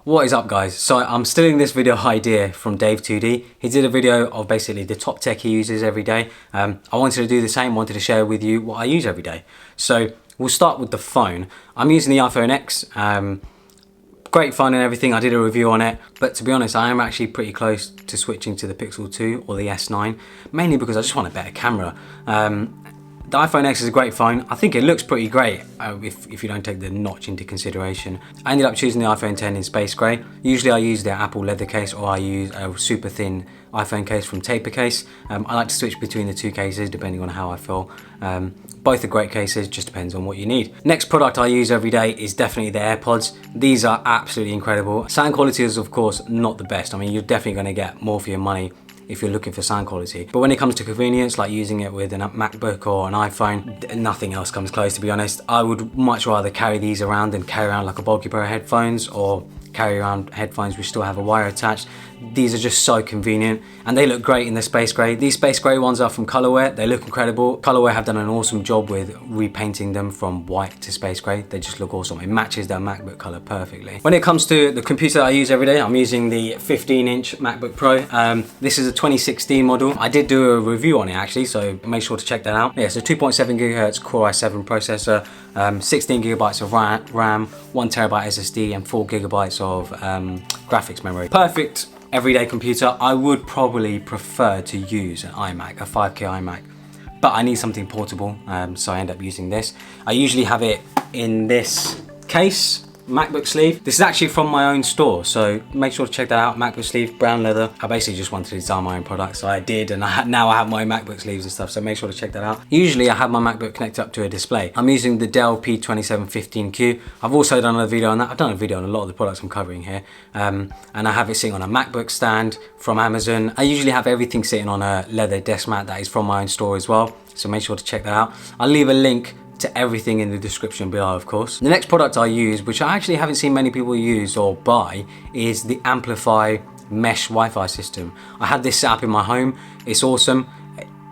What is up, guys? So I'm stealing this video idea from Dave2D. He did a video of basically the top tech he uses every day. I wanted to do the same, wanted to share with you what I use every day. So we'll start with the phone. I'm using the iPhone X. Great phone and everything. I did a review on it, but to be honest, I am actually pretty close to switching to the Pixel 2 or the S9, mainly because I just want a better camera. The iPhone X is a great phone. I think it looks pretty great if you don't take the notch into consideration. I ended up choosing the iPhone X in space grey. Usually I use the Apple leather case, or I use a super thin iPhone case from Tapercase. I like to switch between the two cases depending on how I feel. Both are great cases, just depends on what you need. Next product I use every day is definitely the AirPods. These are absolutely incredible. Sound quality is of course not the best. I mean, you're definitely going to get more for your money if you're looking for sound quality. But when it comes to convenience, like using it with a MacBook or an iPhone, nothing else comes close, to be honest. I would much rather carry these around than carry around like a bulky pair of headphones, or carry around headphones which still have a wire attached. These are just so convenient and they look great in the space grey. These space grey ones are from Colorware. They look incredible. Colorware have done an awesome job with repainting them from white to space grey. They just look awesome. It matches their MacBook color perfectly. When it comes to the computer I use every day, I'm using the 15-inch MacBook Pro. This is a 2016 model. I did do a review on it actually, so make sure to check that out. Yeah, so 2.7 GHz Core i7 processor, 16 gigabytes of RAM, 1 terabyte SSD, and 4 gigabytes of graphics memory. Perfect everyday computer. I would probably prefer to use an iMac, a 5K iMac, but I need something portable, so I end up using this. I usually have it in this case, MacBook sleeve. This is actually from my own store, so make sure to check that out. MacBook sleeve, brown leather. I basically just wanted to design my own product, so I did, and now I have my MacBook sleeves and stuff, so make sure to check that out. Usually I have my MacBook connected up to a display. I'm using the Dell P2715Q. I've also done a video on that. I've done a video on a lot of the products I'm covering here, and I have it sitting on a MacBook stand from Amazon. I usually have everything sitting on a leather desk mat that is from my own store as well, so make sure to check that out. I'll leave a link to everything in the description below, of course. The next product I use, which I actually haven't seen many people use or buy, is the Amplify Mesh Wi-Fi system. I have this set up in my home. It's awesome.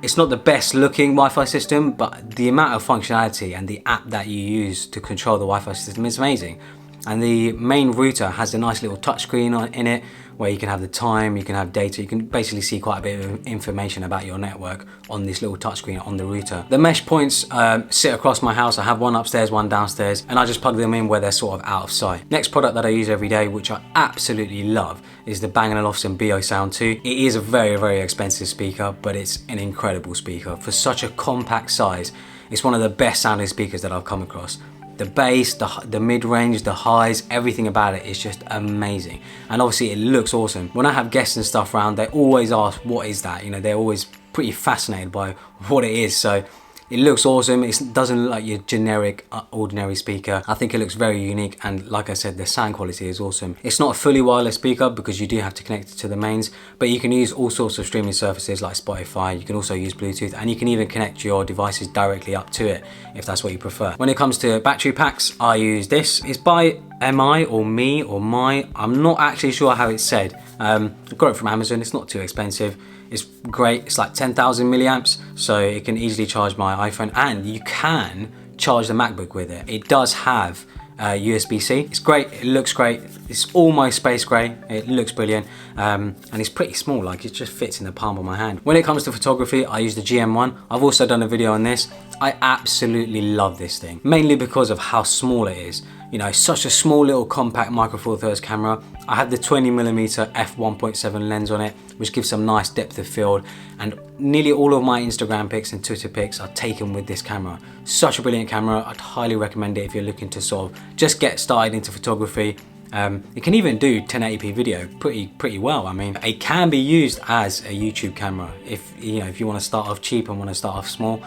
It's not the best looking Wi-Fi system, but the amount of functionality and the app that you use to control the Wi-Fi system is amazing. And the main router has a nice little touchscreen in it, where you can have the time, you can have data, you can basically see quite a bit of information about your network on this little touchscreen on the router. The mesh points sit across my house. I have one upstairs, one downstairs, and I just plug them in where they're sort of out of sight. Next product that I use every day, which I absolutely love, is the Bang & Olufsen Beosound 2. It is a very, very expensive speaker, but it's an incredible speaker. For such a compact size, it's one of the best sounding speakers that I've come across. The bass, the mid-range, the highs, everything about it is just amazing. And obviously it looks awesome. When I have guests and stuff around, they always ask, what is that? You know, they're always pretty fascinated by what it is. So it looks awesome. It doesn't look like your generic, ordinary speaker. I think it looks very unique, and like I said, the sound quality is awesome. It's not a fully wireless speaker because you do have to connect it to the mains, but you can use all sorts of streaming services like Spotify. You can also use Bluetooth, and you can even connect your devices directly up to it if that's what you prefer. When it comes to battery packs, I use this. It's by MI or Me or My. I'm not actually sure how it's said. I got it from Amazon. It's not too expensive. It's great. It's like 10,000 milliamps, so it can easily charge my iPhone, and you can charge the MacBook with it. It does have USB-C. It's great. It looks great. It's almost space gray. It looks brilliant, and it's pretty small. Like, it just fits in the palm of my hand. When it comes to photography, I use the GM1. I've also done a video on this. I absolutely love this thing, mainly because of how small it is. You know, such a small little compact Micro Four Thirds camera. I have the 20mm f1.7 lens on it, which gives some nice depth of field, and nearly all of my Instagram pics and Twitter pics are taken with this camera. Such a brilliant camera. I'd highly recommend it if you're looking to sort of just get started into photography. It can even do 1080p video pretty well. I mean, it can be used as a YouTube camera if you want to start off cheap and want to start off small.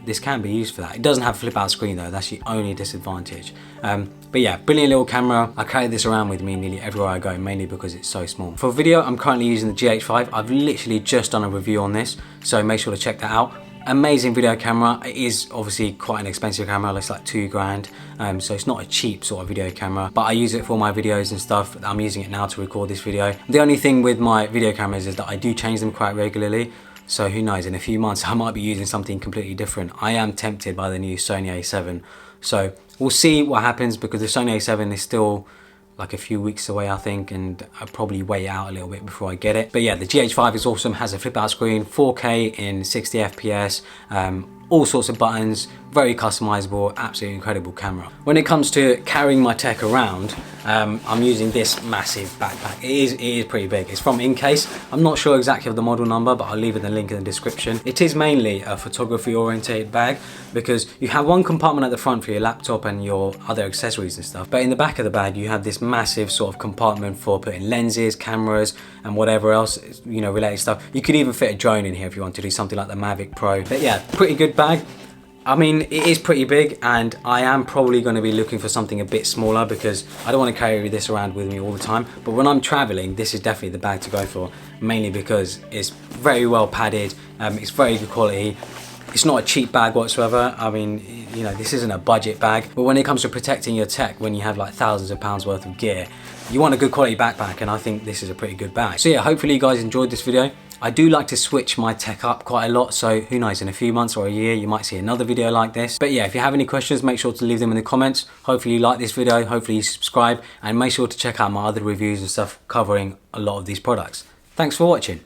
This can be used for that. It doesn't have a flip out screen though, that's the only disadvantage. But yeah, brilliant little camera. I carry this around with me nearly everywhere I go, mainly because it's so small. For video, I'm currently using the GH5. I've literally just done a review on this, so make sure to check that out. Amazing video camera. It is obviously quite an expensive camera, it's like 2 grand, so it's not a cheap sort of video camera, but I use it for my videos and stuff. I'm using it now to record this video. The only thing with my video cameras is that I do change them quite regularly. So who knows, in a few months I might be using something completely different. I am tempted by the new Sony A7. So we'll see what happens, because the Sony A7 is still like a few weeks away, I think, and I'll probably wait out a little bit before I get it. But yeah, the GH5 is awesome, has a flip out screen, 4K in 60 FPS, all sorts of buttons, very customizable, absolutely incredible camera. When it comes to carrying my tech around, I'm using this massive backpack. It is pretty big. It's from Incase. I'm not sure exactly of the model number, but I'll leave it in the link in the description. It is mainly a photography oriented bag because you have one compartment at the front for your laptop and your other accessories and stuff, but in the back of the bag you have this massive sort of compartment for putting lenses, cameras, and whatever else, you know, related stuff. You could even fit a drone in here if you want to do something like the Mavic Pro. But yeah, pretty good bag. I mean, it is pretty big, and I am probably going to be looking for something a bit smaller because I don't want to carry this around with me all the time. But when I'm traveling, this is definitely the bag to go for, mainly because it's very well padded, it's very good quality. It's not a cheap bag whatsoever. I mean, you know, this isn't a budget bag, but when it comes to protecting your tech, when you have like thousands of pounds worth of gear, you want a good quality backpack, and I think this is a pretty good bag. So yeah, hopefully you guys enjoyed this video. I do like to switch my tech up quite a lot, so who knows, in a few months or a year you might see another video like this. But yeah, if you have any questions, make sure to leave them in the comments. Hopefully you like this video, hopefully you subscribe, and make sure to check out my other reviews and stuff covering a lot of these products. Thanks for watching.